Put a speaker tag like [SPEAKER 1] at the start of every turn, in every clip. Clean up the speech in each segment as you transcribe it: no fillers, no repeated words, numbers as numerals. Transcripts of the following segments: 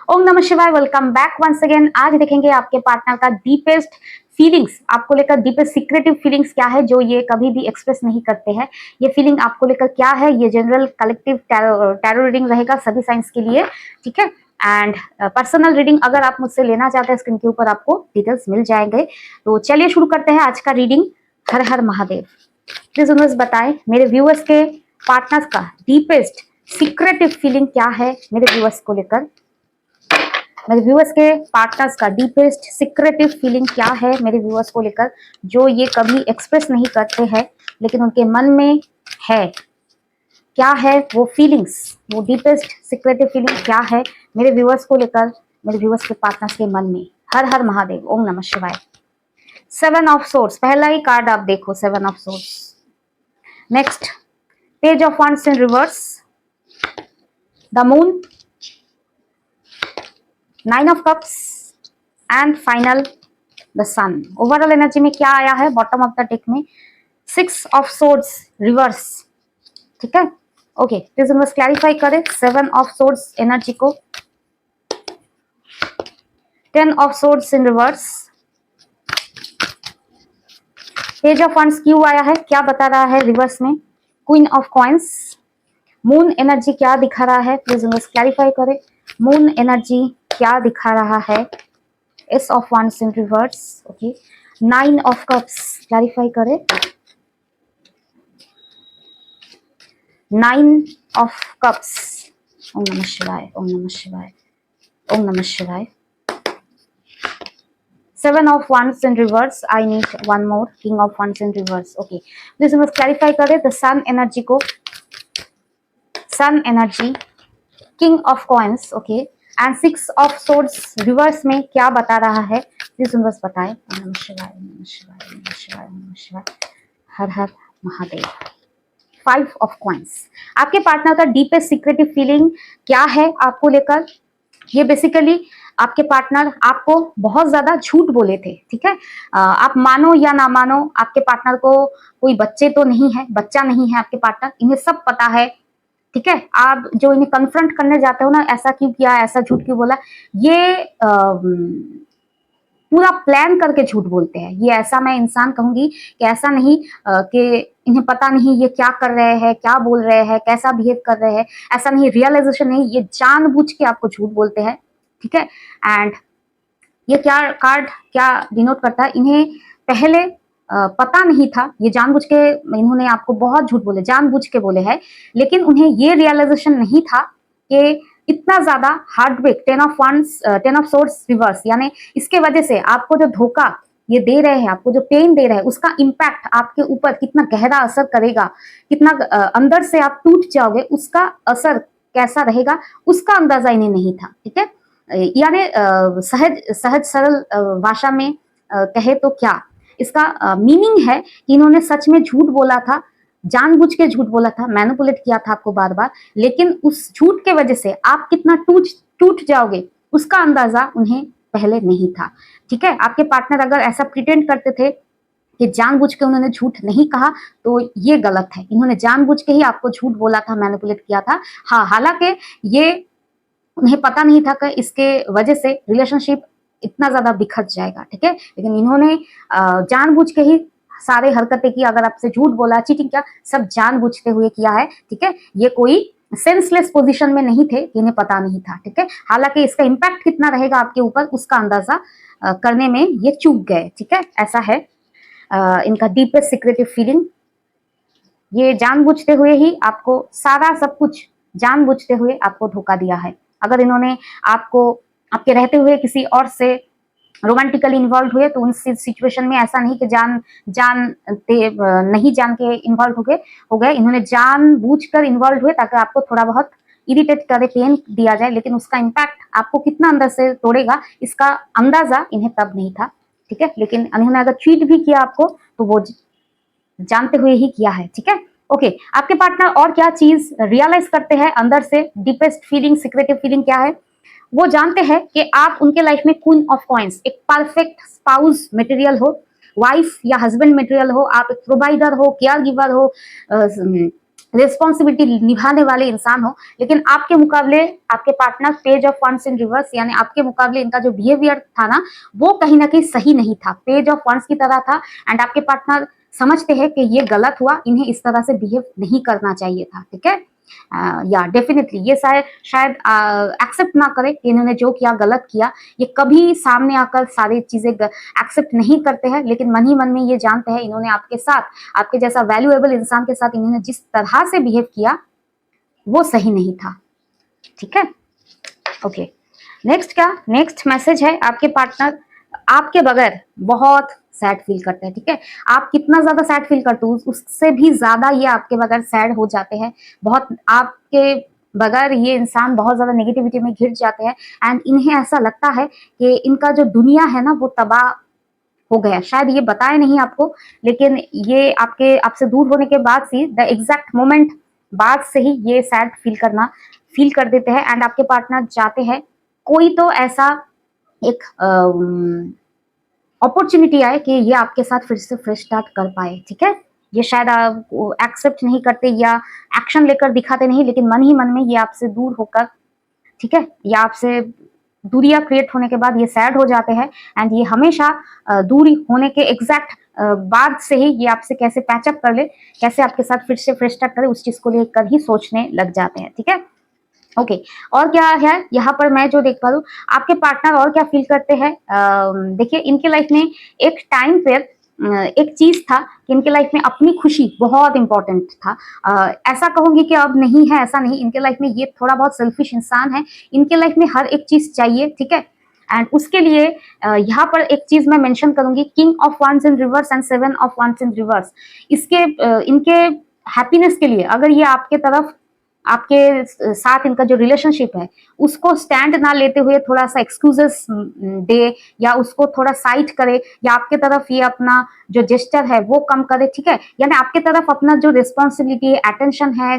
[SPEAKER 1] ओम नमः शिवाय। Welcome back once again. आज देखेंगे आपके पार्टनर का डीपेस्ट फीलिंग्स, आपको लेकर डीपेस्ट सीक्रेटिव फीलिंग्स क्या है जो ये कभी भी एक्सप्रेस नहीं करते हैं। ये फीलिंग आपको लेकर क्या है, ये जनरल कलेक्टिव टैरो रीडिंग रहेगा सभी साइंस के लिए, ठीक है। एंड पर्सनल रीडिंग अगर आप मुझसे लेना चाहते हैं स्क्रीन के ऊपर आपको डिटेल्स मिल जाएंगे। तो चलिए शुरू करते हैं आज का रीडिंग। हर हर महादेव। प्लीज यूनिवर्स बताएं मेरे व्यूअर्स के पार्टनर्स का डीपेस्ट सीक्रेटिव फीलिंग क्या है मेरे व्यूअर्स को लेकर। मेरे व्यूअर्स के पार्टनर्स का डीपेस्ट सीक्रेटिव फीलिंग क्या है मेरे व्यूअर्स को लेकर, जो ये कभी एक्सप्रेस नहीं करते हैं लेकिन उनके मन में है। क्या है वो फीलिंग्स, वो डीपेस्ट सीक्रेटिव फीलिंग क्या है मेरे व्यूअर्स को लेकर, मेरे व्यूअर्स के पार्टनर्स के मन में। हर हर महादेव। ओम नमः शिवाय। 7 ऑफ सोर्ड्स, पहला ही कार्ड आप देखो, 7 of swords. Next page of wands in reverse, the moon, 9 of cups and final the sun. Overall energy में क्या आया है बॉटम ऑफ द डेक में? 6 ऑफ सोर्ड्स रिवर्स, ठीक है। ओके, प्लीज बस क्लैरिफाई करें 7 ऑफ सोर्ड्स एनर्जी को। 10 of swords in reverse, page of wands क्यों आया है, क्या बता रहा है रिवर्स में? Queen of coins, moon energy क्या दिखा रहा है, प्लीज बस क्लैरिफाई करें। मून एनर्जी क्या दिखा रहा है? S of wands in reverse, okay. 9 of cups, clarify करें। 9 ऑफ कप्स। ओम नमः शिवाय, ओम नमः शिवाय, ओम नमः शिवाय। 7 of wands in reverse, I need one more, king of wands in reverse, okay. Please बस क्लैरिफाई करें द सन एनर्जी को। Sun energy, king of coins, okay, and 6 of swords reverse में क्या बता रहा है, प्लीज बस बताएं। ओम नमः शिवाय, ओम नमः शिवाय, ओम नमः शिवाय, ओम नमः शिवाय। हर हर महादेव। 5 ऑफ कॉइंस, आपके पार्टनर का डीपेस्ट सीक्रेटिव फीलिंग क्या है आपको लेकर? ये बेसिकली आपके पार्टनर आपको बहुत ज्यादा झूठ बोले थे, ठीक है। आप मानो या ना मानो, आपके पार्टनर को कोई बच्चे तो नहीं है, बच्चा नहीं है आपके पार्टनर, इन्हें सब पता है, ठीक है। आप जो इन्हें कन्फ्रंट करने जाते हो ना, ऐसा क्यों किया, ऐसा झूठ क्यों बोला, ये पूरा प्लान करके झूठ बोलते हैं। ये ऐसा मैं इंसान कहूंगी कि ऐसा नहीं कि इन्हें पता नहीं ये क्या कर रहे हैं, क्या बोल रहे हैं, कैसा बिहेव कर रहे हैं, ऐसा नहीं, रियलाइजेशन नहीं, ये जानबूझ के आपको झूठ बोलते हैं, ठीक है। एंड ये क्या कार्ड क्या डिनोट करता है? इन्हें पहले पता नहीं था, ये जानबूझ के इन्होंने आपको बहुत झूठ बोले, जानबूझ के बोले हैं, लेकिन उन्हें ये रियलाइजेशन नहीं था कि इतना ज्यादा hard break, 10 of wands, 10 of swords reverse, यानी इसके वजह से आपको जो धोखा ये दे रहे हैं, आपको जो पेन दे रहे हैं, उसका इम्पैक्ट आपके ऊपर कितना गहरा असर करेगा, कितना अंदर से आप टूट जाओगे, उसका असर कैसा रहेगा, उसका अंदाजा इन्हें नहीं था, ठीक है। यानी सहज सहज सरल भाषा में कहे तो क्या इसका मीनिंग है कि इन्होंने सच में झूठ बोला था, जानबूझ के झूठ बोला था, मैनिपुलेट किया था आपको बार बार, लेकिन उस झूठ के वजह से आप कितना टूट जाओगे उसका अंदाजा उन्हें पहले नहीं था, ठीक है। आपके पार्टनर अगर ऐसा प्रिटेंड करते थे कि जानबूझ के उन्होंने झूठ नहीं कहा, तो ये गलत है। इन्होंने जानबूझ के ही आपको झूठ बोला था, मैनिपुलेट किया था। हाँ, हालांकि ये उन्हें पता नहीं था कि इसके वजह से रिलेशनशिप इतना ज्यादा बिखर जाएगा, ठीक है। लेकिन इन्होंने जानबूझ के ही सारे हरकतें की, अगर आपसे झूठ बोला, चीटिंग किया, सब जानबूझते हुए किया है, ठीक है। ये कोई सेंसलेस पोजीशन में नहीं थे, इन्हें पता नहीं था, ठीक है। हालांकि इसका इम्पैक्ट कितना रहेगा आपके ऊपर उसका अंदाजा करने में ये चूक गए, ठीक है। ऐसा है इनका डीपेस्ट सीक्रेटिव फीलिंग। ये जानबूझते हुए ही आपको सारा सब कुछ जानबूझते हुए आपको धोखा दिया है। अगर इन्होंने आपको आपके रहते हुए किसी और से रोमांटिकली इन्वॉल्व हुए तो उन सिचुएशन में ऐसा नहीं कि नहीं जान के इन्वॉल्व हो गए, इन्होंने जानबूझकर इन्वॉल्व हुए ताकि आपको थोड़ा बहुत इरिटेट करे, पेन दिया जाए, लेकिन उसका इम्पैक्ट आपको कितना अंदर से तोड़ेगा इसका अंदाजा इन्हें तब नहीं था, ठीक है। लेकिन इन्होंने अगर चीट भी किया आपको तो वो जानते हुए ही किया है, ठीक है। ओके, आपके पार्टनर और क्या चीज रियलाइज करते हैं अंदर से, डीपेस्ट फीलिंग, सीक्रेटिव फीलिंग क्या है? वो जानते हैं कि आप उनके लाइफ में क्वीन ऑफ कॉइंस, एक परफेक्ट स्पाउस मटेरियल हो, वाइफ या हस्बैंड मटेरियल हो, आप एक प्रोवाइडर हो, केयर गिवर हो, रिस्पॉन्सिबिलिटी निभाने वाले इंसान हो, लेकिन आपके मुकाबले आपके partner page of wands in reverse, यानी आपके मुकाबले इनका जो बिहेवियर था ना वो कहीं ना कहीं सही नहीं था, पेज ऑफ वंस की तरह था। एंड आपके पार्टनर समझते हैं कि ये गलत हुआ, इन्हें इस तरह से बिहेव नहीं करना चाहिए था, ठीक है। या डेफिनेटली ये शायद एक्सेप्ट ना करे कि इन्होंने जो किया गलत किया। ये कभी सामने आकर सारी चीजें एक्सेप्ट नहीं करते हैं, लेकिन मन ही मन में ये जानते हैं इन्होंने आपके साथ, आपके जैसा वैल्यूएबल इंसान के साथ इन्होंने जिस तरह से बिहेव किया वो सही नहीं था, ठीक है। ओके, नेक्स्ट क्या, नेक्स्ट मैसेज है आपके पार्टनर आपके बगैर बहुत सैड फील करते हैं, ठीक है। आप कितना ज्यादा सैड फील करते हो उससे भी ज्यादा ये आपके बगैर सैड हो जाते हैं, बहुत आपके बगैर ये इंसान बहुत ज्यादा नेगेटिविटी में घिर जाते हैं। एंड इन्हें ऐसा लगता है कि इनका जो दुनिया है ना वो तबाह हो गया। शायद ये बताए नहीं आपको, लेकिन ये आपसे दूर होने के बाद से द एग्जैक्ट मोमेंट बाद से ही ये सैड फील कर देते हैं। एंड आपके पार्टनर चाहते हैं कोई तो ऐसा एक अपॉर्चुनिटी आए कि ये आपके साथ फिर से फ्रेश स्टार्ट कर पाए, ठीक है। ये शायद आप एक्सेप्ट नहीं करते या एक्शन लेकर दिखाते नहीं, लेकिन मन ही मन में ये आपसे दूर होकर, ठीक है, या आपसे दूरियां क्रिएट होने के बाद ये सैड हो जाते हैं। एंड ये हमेशा दूरी होने के एग्जैक्ट बाद से ही ये आपसे कैसे पैचअप कर ले, कैसे आपके साथ फिर से फ्रेश स्टार्ट करे, उस चीज को लेकर ही सोचने लग जाते हैं, ठीक है। ओके, और क्या है यहाँ पर मैं जो देख पा रही हूँ, आपके पार्टनर और क्या फील करते हैं। देखिए इनके लाइफ में एक टाइम पे एक चीज था कि इनके लाइफ में अपनी खुशी बहुत इंपॉर्टेंट था। ऐसा कहूंगी कि अब नहीं है, ऐसा नहीं, इनके लाइफ में ये थोड़ा बहुत सेल्फिश इंसान है, इनके लाइफ में हर एक चीज चाहिए, ठीक है। एंड उसके लिए यहाँ पर एक चीज मैं मेंशन करूंगी, king of wands in reverse and seven of wands in reverse. इसके इनके हैप्पीनेस के लिए अगर ये आपके तरफ, आपके साथ इनका जो रिलेशनशिप है उसको स्टैंड ना लेते हुए थोड़ा सा एक्सक्यूजेस दे, या उसको थोड़ा साइड करे, या आपके तरफ ये अपना जो जेस्चर है वो कम करे, ठीक है। यानी आपके तरफ अपना जो रिस्पॉन्सिबिलिटी है, अटेंशन है,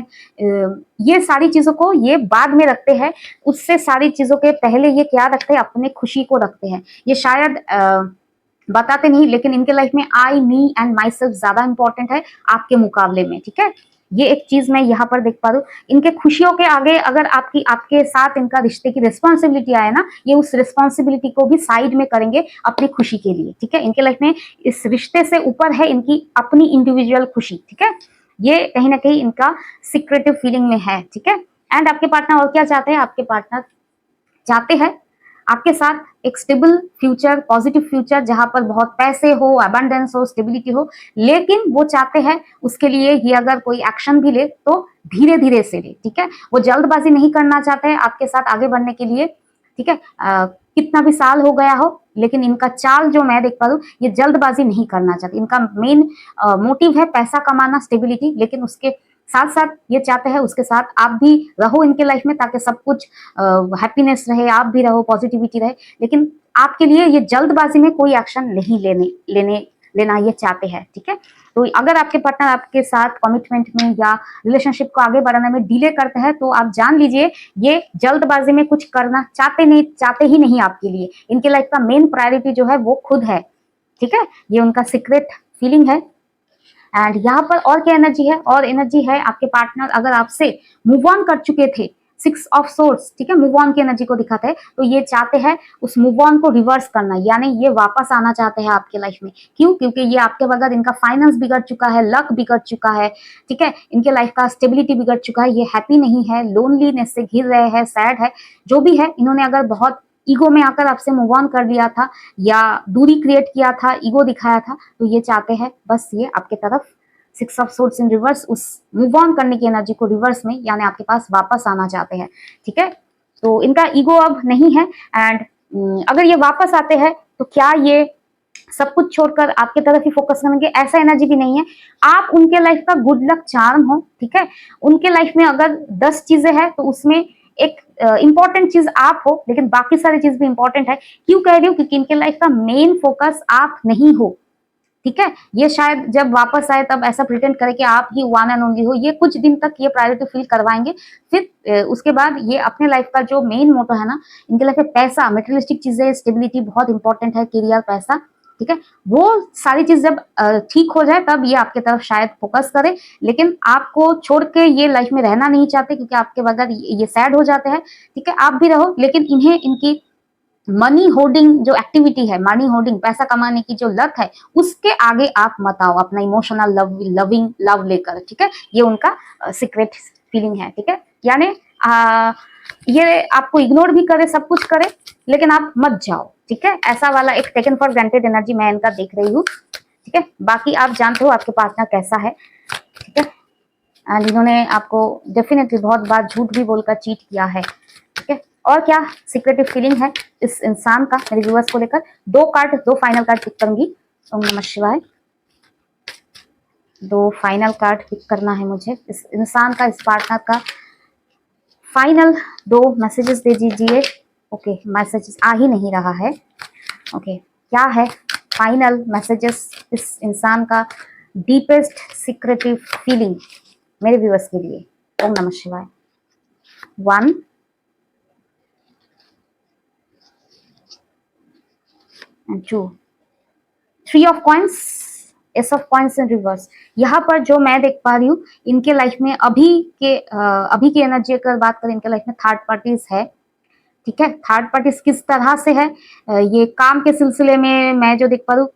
[SPEAKER 1] ये सारी चीजों को ये बाद में रखते हैं, उससे सारी चीजों के पहले ये क्या रखते हैं, अपने खुशी को रखते हैं। ये शायद बताते नहीं, लेकिन इनके लाइफ में आई, मी एंड माई सेल्फ ज्यादा इंपॉर्टेंट है आपके मुकाबले में, ठीक है। ये एक चीज मैं यहाँ पर देख पा रही हूँ, इनके खुशियों के आगे अगर आपके साथ इनका रिश्ते की रिस्पॉन्सिबिलिटी आए ना, ये उस रिस्पॉन्सिबिलिटी को भी साइड में करेंगे अपनी खुशी के लिए, ठीक है। इनके लाइफ में इस रिश्ते से ऊपर है इनकी अपनी इंडिविजुअल खुशी, ठीक है। ये कहीं ना कहीं इनका सीक्रेटिव फीलिंग में है, ठीक है। एंड आपके पार्टनर और क्या चाहते हैं, आपके पार्टनर चाहते हैं आपके साथ एक स्टेबल फ्यूचर, पॉजिटिव फ्यूचर, जहां पर बहुत पैसे हो, अबंडेंस हो, स्टेबिलिटी हो, लेकिन वो चाहते हैं उसके लिए ये अगर कोई एक्शन भी ले तो धीरे धीरे से ले, ठीक है। वो जल्दबाजी नहीं करना चाहते हैं आपके साथ आगे बढ़ने के लिए, ठीक है। कितना भी साल हो गया हो, लेकिन इनका चाल जो मैं देख पा रही हूँ, ये जल्दबाजी नहीं करना चाहते। इनका मेन मोटिव है पैसा कमाना, स्टेबिलिटी, लेकिन उसके साथ साथ ये चाहते हैं उसके साथ आप भी रहो इनके लाइफ में, ताकि सब कुछ हैप्पीनेस रहे, आप भी रहो, पॉजिटिविटी रहे। लेकिन आपके लिए ये जल्दबाजी में कोई एक्शन नहीं लेना ये चाहते हैं, ठीक है। तो अगर आपके पार्टनर आपके साथ कमिटमेंट में या रिलेशनशिप को आगे बढ़ाने में डिले करते हैं, तो आप जान लीजिए ये जल्दबाजी में कुछ करना चाहते ही नहीं आपके लिए। इनके लाइफ का मेन प्रायोरिटी जो है वो खुद है, ठीक है। ये उनका सीक्रेट फीलिंग है। एंड यहाँ पर और क्या एनर्जी है, और एनर्जी है आपके पार्टनर अगर आपसे मूव ऑन कर चुके थे, 6 ऑफ सोर्ड्स, ठीक है, मूव ऑन की एनर्जी को दिखाते हैं, तो ये चाहते हैं उस मूव ऑन को रिवर्स करना, यानी ये वापस आना चाहते हैं आपके लाइफ में। क्यों? क्योंकि ये आपके बगैर इनका फाइनेंस बिगड़ चुका है, लक बिगड़ चुका है, ठीक है, इनके लाइफ का स्टेबिलिटी बिगड़ चुका है, ये हैप्पी नहीं है, लोनलीनेस से घिर रहे हैं, सैड है, जो भी है। इन्होंने अगर बहुत ईगो में आकर आपसे मूव ऑन कर लिया था या दूरी क्रिएट किया था, ईगो दिखाया था, तो ये चाहते हैं बस ये आपके तरफ 6 ऑफ सोर्ड्स इन रिवर्स, उस मूव ऑन करने की एनर्जी को रिवर्स में, यानी आपके पास वापस आना चाहते हैं, ठीक है। तो इनका ईगो अब नहीं है। एंड अगर ये वापस आते हैं तो क्या ये सब कुछ छोड़कर आपके तरफ ही फोकस करेंगे? ऐसा एनर्जी भी नहीं है। आप उनके लाइफ का गुड लक चार्म हो, ठीक है। उनके लाइफ में अगर 10 चीजें हैं तो उसमें एक इंपॉर्टेंट चीज आप हो, लेकिन बाकी सारी चीज भी इंपॉर्टेंट है। क्यों कह रही हूँ? क्योंकि इनके लाइफ का मेन फोकस आप नहीं हो, ठीक है। ये शायद जब वापस आए तब ऐसा प्रिटेंड करे कि आप ही वन एंड ओनली हो। ये कुछ दिन तक ये प्रायोरिटी फील करवाएंगे, फिर उसके बाद ये अपने लाइफ का जो मेन मोटो है ना, इनके लाइफ में पैसा, मटेरियलिस्टिक चीजें, स्टेबिलिटी बहुत इंपॉर्टेंट है, करियर, पैसा, ठीक है, वो सारी चीज जब ठीक हो जाए तब ये आपके तरफ शायद फोकस करे, लेकिन आपको छोड़ के ये लाइफ में रहना नहीं चाहते क्योंकि आपके बगैर ये सैड हो जाते हैं। ठीक है, आप भी रहो, लेकिन इन्हें इनकी मनी होर्डिंग जो एक्टिविटी है, मनी होर्डिंग पैसा कमाने की जो लत है, उसके आगे आप मत आओ अपना इमोशनल लविंग लव लेकर। ठीक है, ये उनका सीक्रेट फीलिंग है। ठीक है, यानी ये आपको इग्नोर भी करे, सब कुछ करे, लेकिन आप मत जाओ। ठीक है, ऐसा वाला एक टेकन फॉर ग्रांटेड एनर्जी मैं इनका देख रही हूँ। ठीक है, बाकी आप जानते हो आपके पार्टनर कैसा है। ठीक है, एंड इन्होंने आपको डेफिनेटली बहुत बार झूठ भी बोलकर चीट किया है। ठीक है, और क्या सीक्रेटिव फीलिंग है इस इंसान का मेरे व्यूअर्स को लेकर। दो फाइनल कार्ड पिक करूंगी। ओम नमः शिवाय। 2 फाइनल कार्ड पिक करना है मुझे इस इंसान का, इस पार्टनर का। फाइनल 2 मैसेजेस दे दीजिए। ओके, मैसेजेस आ ही नहीं रहा है। ओके, क्या है फाइनल मैसेजेस इस इंसान का, डीपेस्ट सीक्रेटिव फीलिंग मेरे व्यूअर्स के लिए। ओम नमः शिवाय। 1 and 2, 3 of coins, S of coins in reverse. यहाँ पर जो मैं देख पा रही हूँ, इनके लाइफ में अभी की एनर्जी अगर बात करें, इनके लाइफ में थर्ड पार्टीज है। ठीक है, थर्ड पार्टीज किस तरह से है, ये काम के सिलसिले में मैं जो देख पा रही हूँ,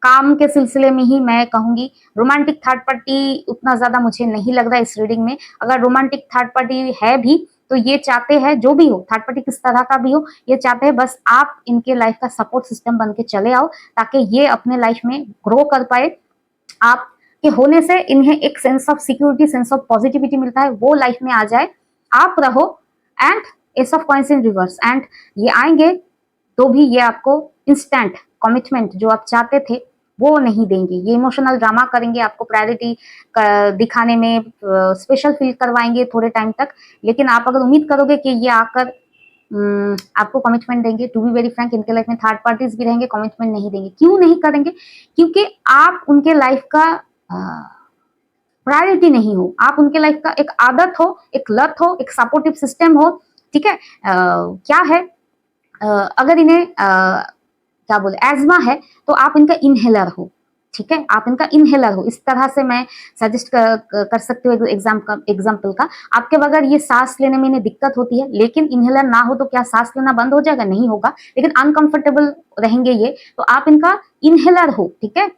[SPEAKER 1] काम के सिलसिले में ही मैं कहूंगी। रोमांटिक थर्ड पार्टी उतना ज्यादा मुझे नहीं लग रहा इस रीडिंग में। अगर रोमांटिक थर्ड पार्टी है भी तो ये चाहते हैं, जो भी हो थर्ड पार्टी किस तरह का भी हो, ये चाहते हैं बस आप इनके लाइफ का सपोर्ट सिस्टम बन के चले आओ, ताकि ये अपने लाइफ में ग्रो कर पाए। आप के होने से इन्हें एक sense of security, sense of positivity मिलता है, वो लाइफ में आ जाए, आप रहो। And S of coins in reverse, and ये आएंगे तो भी ये आपको इंस्टेंट कमिटमेंट जो आप चाहते थे वो नहीं देंगे। ये इमोशनल ड्रामा करेंगे, आपको प्रायोरिटी दिखाने में स्पेशल फील करवाएंगे थोड़े टाइम तक, लेकिन आप अगर उम्मीद करोगे कि ये आकर आपको कमिटमेंट देंगे, टू बी वेरी फ्रैंक इनके लाइफ में थर्ड पार्टीज भी रहेंगे, कमिटमेंट नहीं देंगे। क्यों नहीं करेंगे? क्योंकि आप उनके लाइफ का प्रायोरिटी नहीं हो, आप उनके लाइफ का एक आदत हो, एक लत हो, एक सपोर्टिव सिस्टम हो। ठीक है, क्या है, अगर इन्हें क्या बोले एजमा है तो आप इनका इनहेलर हो। ठीक है, आप इनका इनहेलर हो, इस तरह से मैं सजेस्ट कर सकती हूँ एग्जाम्पल का। आपके बगैर ये सांस लेने में इन्हें दिक्कत होती है, लेकिन इनहेलर ना हो तो क्या सांस लेना बंद हो जाएगा? नहीं होगा, लेकिन अनकंफर्टेबल रहेंगे ये, तो आप इनका इनहेलर हो। ठीक है,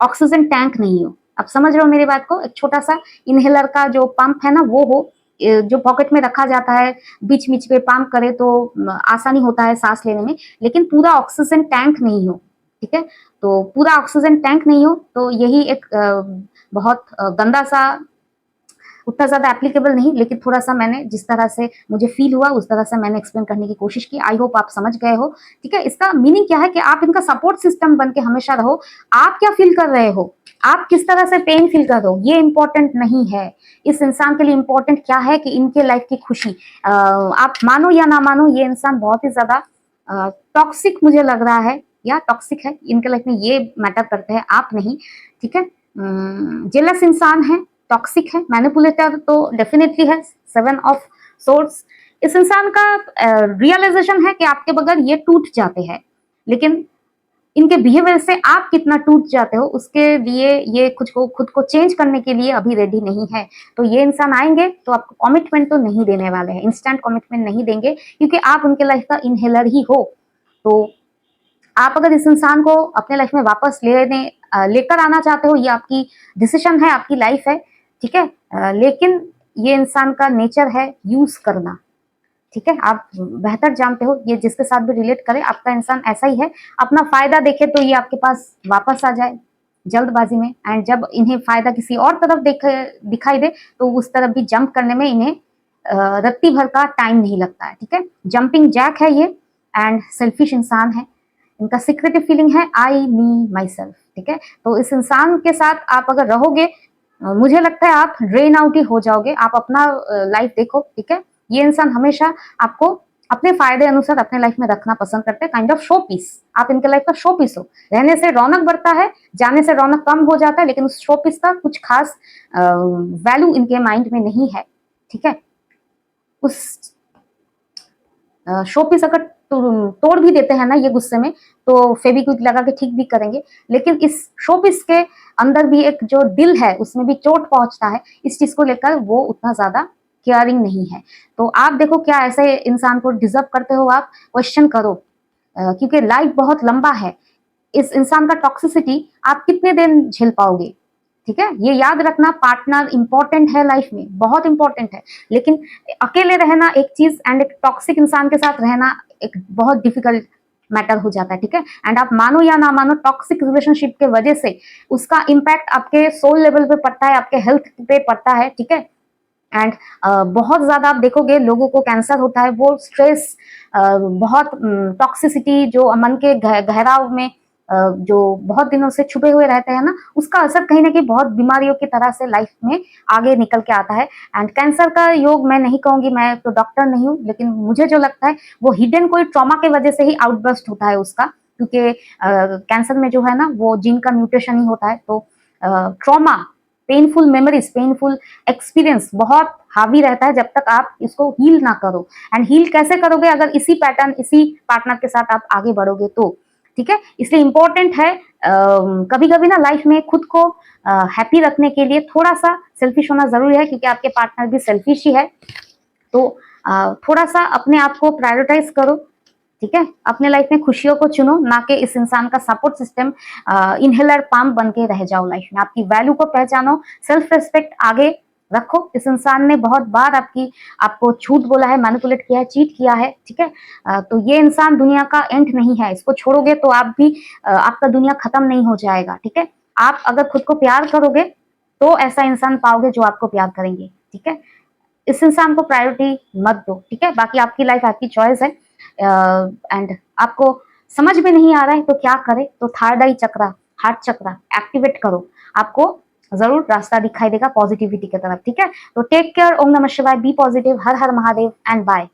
[SPEAKER 1] ऑक्सीजन टैंक नहीं हो। आप समझ रहे हो मेरी बात को? एक छोटा सा इनहेलर का जो पंप है ना, वो हो, जो पॉकेट में रखा जाता है, बीच बीच पे पंप करे तो आसानी होता है सांस लेने में, लेकिन पूरा ऑक्सीजन टैंक नहीं हो। ठीक है, तो पूरा ऑक्सीजन टैंक नहीं हो तो यही एक बहुत गंदा सा, उतना ज्यादा एप्लीकेबल नहीं, लेकिन थोड़ा सा मैंने जिस तरह से मुझे फील हुआ उस तरह से मैंने एक्सप्लेन करने की कोशिश की। आई होप आप समझ गए हो। ठीक है, इसका मीनिंग क्या है कि आप इनका सपोर्ट सिस्टम बन के हमेशा रहो। आप क्या फील कर रहे हो, आप किस तरह से पेन फील कर रहे हो, ये इंपॉर्टेंट नहीं है। इस इंसान के लिए इंपॉर्टेंट क्या है कि इनके लाइफ की खुशी। आप मानो या ना मानो, ये इंसान बहुत ही ज्यादा टॉक्सिक मुझे लग रहा है, या टॉक्सिक है इनके लाइफ में, ये मैटर करते हैं, आप नहीं। ठीक है, जेलस इंसान है, टॉक्सिक है, मैनिपुलेटर तो डेफिनेटली है, 7 ऑफ सोर्ड्स। इस इंसान का रियलाइजेशन है कि आपके बगैर ये टूट जाते हैं, लेकिन इनके बिहेवियर से आप कितना टूट जाते हो उसके लिए ये खुद को चेंज करने के लिए अभी रेडी नहीं है। तो ये इंसान आएंगे तो आपको कमिटमेंट तो नहीं देने वाले हैं, इंस्टेंट कमिटमेंट नहीं देंगे, क्योंकि आप उनके लाइफ का इनहेलर ही हो। तो आप अगर इस इंसान को अपने लाइफ में वापस लेकर आना चाहते हो, ये आपकी डिसीजन है, आपकी लाइफ है। ठीक है, लेकिन ये इंसान का नेचर है यूज करना। ठीक है, आप बेहतर जानते हो, ये जिसके साथ भी रिलेट करे आपका इंसान ऐसा ही है, अपना फायदा देखे तो ये आपके पास वापस आ जाए जल्दबाजी में, एंड जब इन्हें फायदा किसी और तरफ दिखाई दे तो उस तरफ भी जंप करने में इन्हें रत्ती भर का टाइम नहीं लगता है। ठीक है, जंपिंग जैक है ये, एंड सेल्फिश इंसान है। इनका सीक्रेटिव फीलिंग है आई मी माई सेल्फ। ठीक है, तो इस इंसान के साथ आप अगर रहोगे, मुझे लगता है आप ड्रेन आउट ही हो जाओगे। आप अपना लाइफ देखो। ठीक है, ये इंसान हमेशा आपको अपने फायदे अनुसार अपने लाइफ में रखना पसंद करते हैं, काइंड ऑफ शो पीस। आप इनके लाइफ का शो पीस हो, रहने से रौनक बढ़ता है, जाने से रौनक कम हो जाता है, लेकिन उस शो पीस का कुछ खास वैल्यू इनके माइंड में नहीं है। ठीक है, उस शो पीस अगर तोड़ भी देते हैं ना ये गुस्से में, तो फेविक्विक लगा के ठीक भी करेंगे, लेकिन इस शो पीस के अंदर भी एक जो दिल है उसमें भी चोट पहुंचता है, इस चीज को लेकर वो उतना ज्यादा केयरिंग नहीं है। तो आप देखो क्या ऐसे इंसान को डिजर्व करते हो, आप क्वेश्चन करो, क्योंकि लाइफ बहुत लंबा है। इस इंसान का टॉक्सिसिटी आप कितने दिन झेल पाओगे? ठीक है, ये याद रखना, पार्टनर इंपॉर्टेंट है लाइफ में, बहुत इंपॉर्टेंट है, लेकिन अकेले रहना एक चीज एंड एक टॉक्सिक इंसान के साथ रहना एक बहुत डिफिकल्ट मैटर हो जाता है। ठीक है, एंड आप मानो या ना मानो, टॉक्सिक रिलेशनशिप के वजह से उसका इम्पैक्ट आपके सोल लेवल पे पड़ता है, आपके हेल्थ पे पड़ता है। ठीक है, एंड बहुत ज्यादा आप देखोगे लोगों को कैंसर होता है, वो स्ट्रेस, बहुत टॉक्सिसिटी जो मन के गहराव में जो बहुत दिनों से छुपे हुए रहते हैं ना, उसका असर कहीं ना कहीं बहुत बीमारियों की तरह से लाइफ में आगे निकल के आता है। एंड कैंसर का योग मैं नहीं कहूंगी, मैं तो डॉक्टर नहीं हूँ, लेकिन मुझे जो लगता है वो हिडन कोई ट्रॉमा के वजह से ही आउटबर्स्ट होता है उसका, क्योंकि कैंसर में जो है ना वो जीन का म्यूटेशन ही होता है। तो trauma, painful memories, painful experience बहुत हावी रहता है जब तक आप इसको हील ना करो। एंड हील कैसे करोगे? अगर इसी पैटर्न, इसी पार्टनर के साथ आप आगे बढ़ोगे तो। ठीक है, इसलिए इंपॉर्टेंट है कभी कभी ना लाइफ में खुद को हैप्पी रखने के लिए थोड़ा सा सेल्फिश होना जरूरी है, क्योंकि आपके पार्टनर भी सेल्फिश ही है। तो थोड़ा सा अपने आप को प्रायोरिटाइज करो। ठीक है, अपने लाइफ में खुशियों को चुनो, ना कि इस इंसान का सपोर्ट सिस्टम, इनहेलर पाम बन के रह जाओ लाइफ में। आपकी वैल्यू को पहचानो, सेल्फ रेस्पेक्ट आगे रखो। इस इंसान ने बहुत बार आपको झूठ बोला है, मैनिपुलेट किया है, चीट किया है। ठीक है, तो ये इंसान दुनिया का एंड नहीं है, इसको छोड़ोगे तो आप भी, आपका दुनिया खत्म नहीं हो जाएगा। ठीक है, आप अगर खुद को प्यार करोगे तो ऐसा इंसान पाओगे जो आपको प्यार करेंगे। ठीक है, इस इंसान को प्रायोरिटी मत दो। ठीक है, बाकी आपकी लाइफ, आपकी चॉइस है। एंड आपको समझ में नहीं आ रहा है तो क्या करे, तो थर्ड आई चक्रा, हार्ट चक्रा एक्टिवेट करो, आपको जरूर रास्ता दिखाई देगा पॉजिटिविटी की तरफ। ठीक है, तो टेक केयर, ओम नमः शिवाय, बी पॉजिटिव, हर हर महादेव एंड बाय।